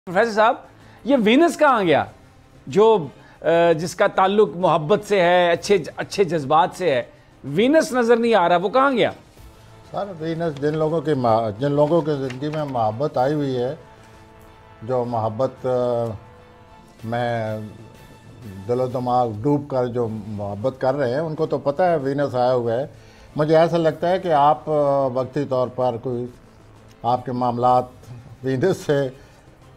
Professor صاحب یہ Venice کہاں گیا جو جس کا تعلق محبت سے ہے، اچھے جذبات سے ہے؟ وینس نظر نہیں آ رہا، وہ کہاں گیا؟ سر وینس جن لوگوں کی زندگی میں محبت آئی ہوئی ہے، جو محبت میں دل و دماغ ڈوب کر جو محبت کر رہے ہیں، ان کو تو پتہ ہے وینس آیا ہوا ہے۔ مجھے ایسا لگتا ہے کہ آپ وقتی طور پر کوئی آپ کے معاملات وینس سے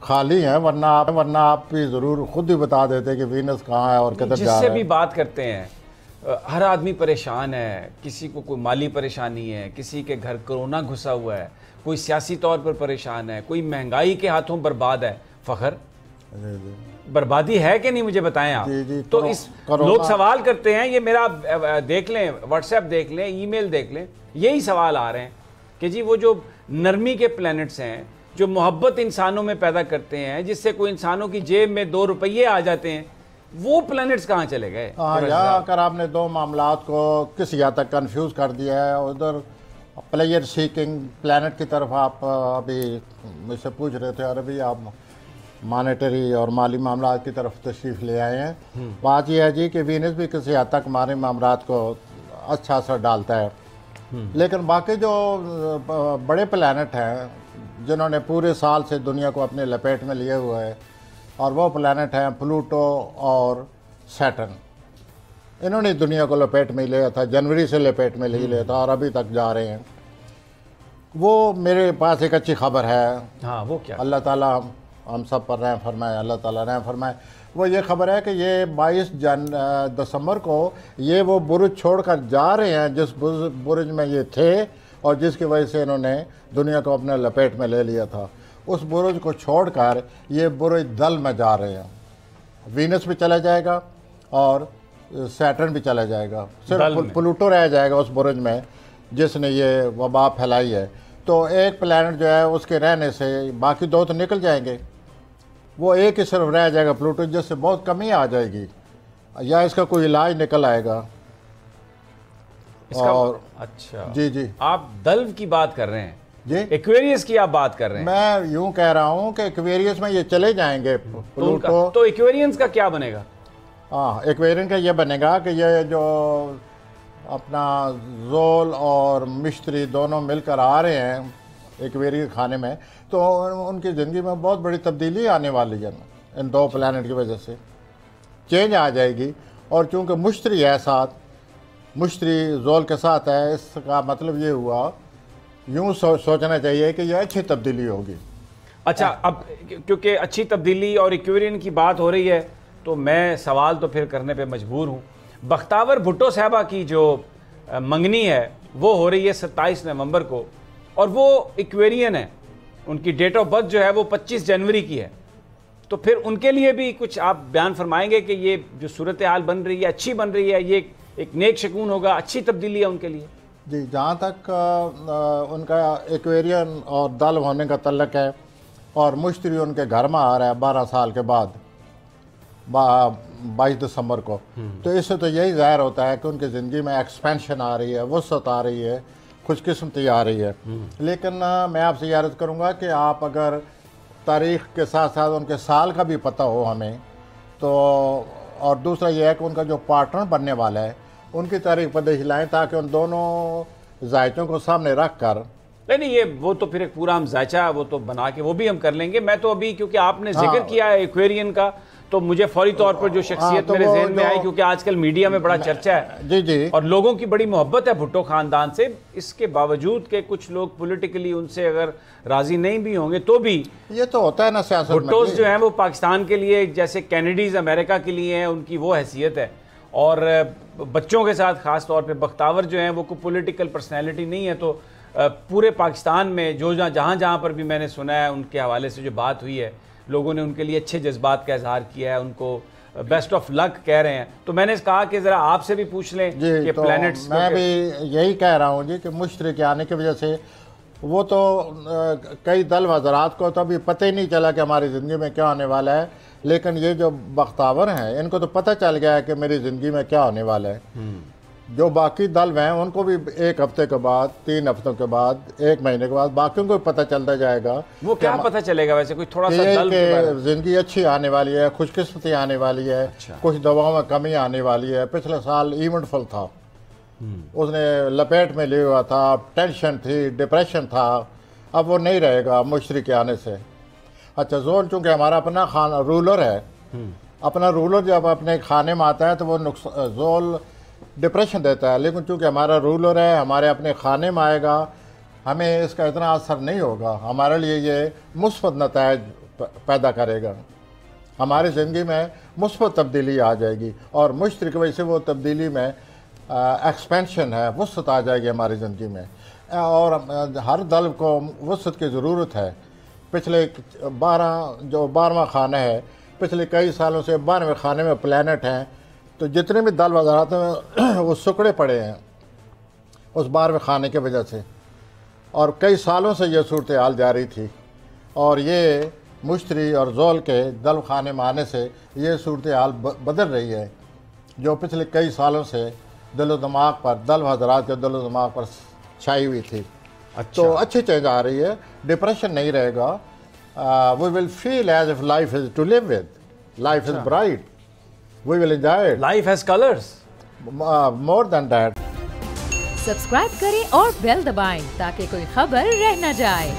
خالی ہیں، ورنہ آپ بھی ضرور خود ہی بتا دیتے کہ وینس کہاں ہے اور کدھر جا رہا ہے۔ جس سے بھی بات کرتے ہیں ہر آدمی پریشان ہے، کسی کو کوئی مالی پریشانی ہے، کسی کے گھر کرونا گھسا ہوا ہے، کوئی سیاسی طور پر پریشان ہے، کوئی مہنگائی کے ہاتھوں برباد ہے۔ فخر بربادی ہے کہ نہیں مجھے بتائیں آپ؟ تو اس لوگ سوال کرتے ہیں، یہ میرا دیکھ لیں، واٹس ایپ دیکھ لیں، ای میل دیکھ لیں، یہی سوال آ رہے ہیں کہ جی وہ جو نرمی کے پلینٹس ہیں، جو محبت انسانوں میں پیدا کرتے ہیں، جس سے کوئی انسانوں کی جیب میں 2 روپیے آ جاتے ہیں، وہ پلینٹس کہاں چلے گئے؟ یا اگر آپ نے 2 معاملات کو کسی حد تک کنفیوز کر دیا ہے، ادھر پلیئر سیکنگ پلانٹ کی طرف آپ ابھی مجھ سے پوچھ رہے تھے، اور ابھی آپ مانیٹری اور مالی معاملات کی طرف تشریف لے آئے ہیں۔ بات یہ ہے جی کہ وینس بھی کسی حد تک ہمارے معاملات کو اچھا اثر ڈالتا ہے، لیکن باقی جو بڑے پلانٹ ہیں جنہوں نے پورے سال سے دنیا کو اپنے لپیٹ میں لیے ہوئے ہے، اور وہ پلانٹ ہیں پلوٹو اور سیٹرن۔ انہوں نے دنیا کو لپیٹ میں لیا تھا، جنوری سے لپیٹ میں لیا تھا، اور ابھی تک جا رہے ہیں۔ وہ میرے پاس ایک اچھی خبر ہے، ہاں وہ کیا؟ اللہ تعالیٰ ہم سب پر رحم فرمائے، اللہ تعالیٰ رحم فرمائے۔ وہ یہ خبر ہے کہ یہ 22 دسمبر کو یہ وہ برج چھوڑ کر جا رہے ہیں جس برج میں یہ تھے اور جس کی وجہ سے انہوں نے دنیا کو اپنے لپیٹ میں لے لیا تھا۔ اس برج کو چھوڑ کر یہ برج دل میں جا رہے ہیں۔ وینس بھی چلا جائے گا اور سیٹرن بھی چلا جائے گا، صرف پلوٹو رہ جائے گا اس برج میں جس نے یہ وبا پھیلائی ہے۔ تو ایک پلانٹ جو ہے اس کے رہنے سے باقی 2 تو نکل جائیں گے، وہ ایک ہی صرف رہ جائے گا پلوٹو، جس سے بہت کمی آ جائے گی، یا اس کا کوئی علاج نکل آئے گا۔ اور اچھا جی آپ دلو کی بات کر رہے ہیں، جی ایکویریس کی آپ بات کر رہے ہیں؟ میں یوں کہہ رہا ہوں کہ ایکویریس میں یہ چلے جائیں گے پلوٹو۔ تو ایکویرینس کا کیا بنے گا؟ ہاں ایکویرین کا یہ بنے گا کہ یہ جو اپنا زول اور مشتری دونوں مل کر آ رہے ہیں ایکویرین کھانے میں، تو ان کی زندگی میں بہت بڑی تبدیلی آنے والی ہے ان 2 پلانٹ کی وجہ سے، چینج آ جائے گی۔ اور چونکہ مشتری ہے ساتھ، مشتری زول کے ساتھ ہے، اس کا مطلب یہ ہوا، یوں سوچنا چاہیے کہ یہ اچھی تبدیلی ہوگی۔ اچھا، اب کیونکہ اچھی تبدیلی اور ایکویرین کی بات ہو رہی ہے تو میں سوال تو پھر کرنے پہ مجبور ہوں۔ بختاور بھٹو صاحبہ کی جو منگنی ہے وہ ہو رہی ہے 27 نومبر کو، اور وہ ایکویرین ہے، ان کی ڈیٹ آف برتھ جو ہے وہ 25 جنوری کی ہے، تو پھر ان کے لیے بھی کچھ آپ بیان فرمائیں گے کہ یہ جو صورتحال بن رہی ہے اچھی بن رہی ہے، یہ ایک نیک شگون ہوگا، اچھی تبدیلی ہے ان کے لیے؟ جی، جہاں تک ان کا ایکویرین اور دل ہونے کا تعلق ہے، اور مشتری ان کے گھر میں آ رہا ہے 12 سال کے بعد 22 دسمبر کو، تو اس سے تو یہی ظاہر ہوتا ہے کہ ان کی زندگی میں ایکسپینشن آ رہی ہے، وسعت آ رہی ہے، خوش قسمتی آ رہی ہے۔ لیکن میں آپ سے یہ عرض کروں گا کہ آپ اگر تاریخ کے ساتھ ساتھ ان کے سال کا بھی پتہ ہو ہمیں تو، اور دوسرا یہ ہے کہ ان کا جو پارٹنر بننے والا ہے ان کی تاریخ پر دیکھ لائیں، تاکہ ان دونوں ذائچوں کو سامنے رکھ کر نہیں یہ وہ تو پھر ایک پورا ہم ذائچہ وہ تو بنا کے وہ بھی ہم کر لیں گے۔ میں تو ابھی کیونکہ آپ نے ذکر کیا ہے ایکویرین کا، تو مجھے فوری طور پر جو شخصیت میرے ذہن میں آئی، کیونکہ آج کل میڈیا میں بڑا چرچہ ہے جی اور لوگوں کی بڑی محبت ہے بھٹو خاندان سے، اس کے باوجود کہ کچھ لوگ پولیٹیکلی ان سے اگر راضی نہیں بھی ہوں گے تو بھی یہ تو ہوتا ہے نا سیاست میں، بھٹوز جو ہیں وہ پاکستان کے لیے جیسے کینیڈیز امریکہ کے لیے ہیں، ان کی وہ حیثیت ہے، اور بچوں کے ساتھ خاص طور پہ بختاور جو ہیں وہ کوئی پولیٹیکل پرسنالٹی نہیں ہے، تو پورے پاکستان میں جہاں پر بھی میں نے سنا ہے ان کے حوالے سے جو بات ہوئی ہے، لوگوں نے ان کے لیے اچھے جذبات کا اظہار کیا ہے، ان کو بیسٹ آف لک کہہ رہے ہیں۔ تو میں نے کہا کہ ذرا آپ سے بھی پوچھ لیں کہ پلانٹس، میں بھی یہی کہہ رہا ہوں جی کہ مشتری کے آنے کی وجہ سے وہ تو کئی دل وزرات کو تو ابھی پتہ ہی نہیں چلا کہ ہماری زندگی میں کیا ہونے والا ہے، لیکن یہ جو بختاور ہیں ان کو تو پتہ چل گیا ہے کہ میری زندگی میں کیا ہونے والا ہے۔ جو باقی دلو ہیں ان کو بھی 1 ہفتے کے بعد، 3 ہفتوں کے بعد، 1 مہینے کے بعد باقیوں کو پتہ چلتا جائے گا. وہ کیا پتہ چلے گا ویسے؟ کوئی تھوڑا سا دلو کے بارے میں زندگی اچھی آنے والی ہے، خوش قسمتی آنے والی ہے، کچھ دواؤں میں کمی آنے والی ہے. پچھلے سال ایونٹ فل تھا، اس نے لپیٹ میں لیا ہوا تھا، ٹینشن تھی، ڈپریشن تھا. اب وہ نہیں رہے گا مشتری کے آنے سے. اچھا، زول چونکہ ہمارا اپنا رولر ہے، اپنا رولر جب اپنے کھانے میں آتا ہے تو وہ زول ڈپریشن دیتا ہے، لیکن چونکہ ہمارا رولر ہے، ہمارے اپنے کھانے میں آئے گا، ہمیں اس کا اتنا اثر نہیں ہوگا. ہمارے لیے یہ مثبت نتائج پیدا کرے گا، ہماری زندگی میں مثبت تبدیلی آ جائے گی، اور مشتری کی وجہ سے وہ تبدیلی میں ایکسپینشن ہے، وسعت آ جائے گی ہماری زندگی میں. اور ہر دلو کو وسعت کی ضرورت ہے. پچھلے 12واں خانہ ہے، پچھلے کئی سالوں سے 12ویں خانے میں پلانٹ ہیں، تو جتنے بھی دل وزارات ہیں وہ سکڑے پڑے ہیں اس 12ویں خانے کی وجہ سے. اور کئی سالوں سے یہ صورتحال جاری تھی، اور یہ مشتری اور زول کے دلو خانے میں آنے سے یہ صورتحال بدل رہی ہے، جو پچھلے کئی سالوں سے دل و دماغ پر، دلو حضرات کے دل و دماغ پر چھائی ہوئی تھی. تو اچھی چینج آ رہی ہے، ڈپریشن نہیں رہے گا. We will feel as if life is to live with, life is bright, we will enjoy it, life has colours, more than that. Subscribe کریں اور بیل دبائیں تاکہ کوئی خبر رہ نہ جائے.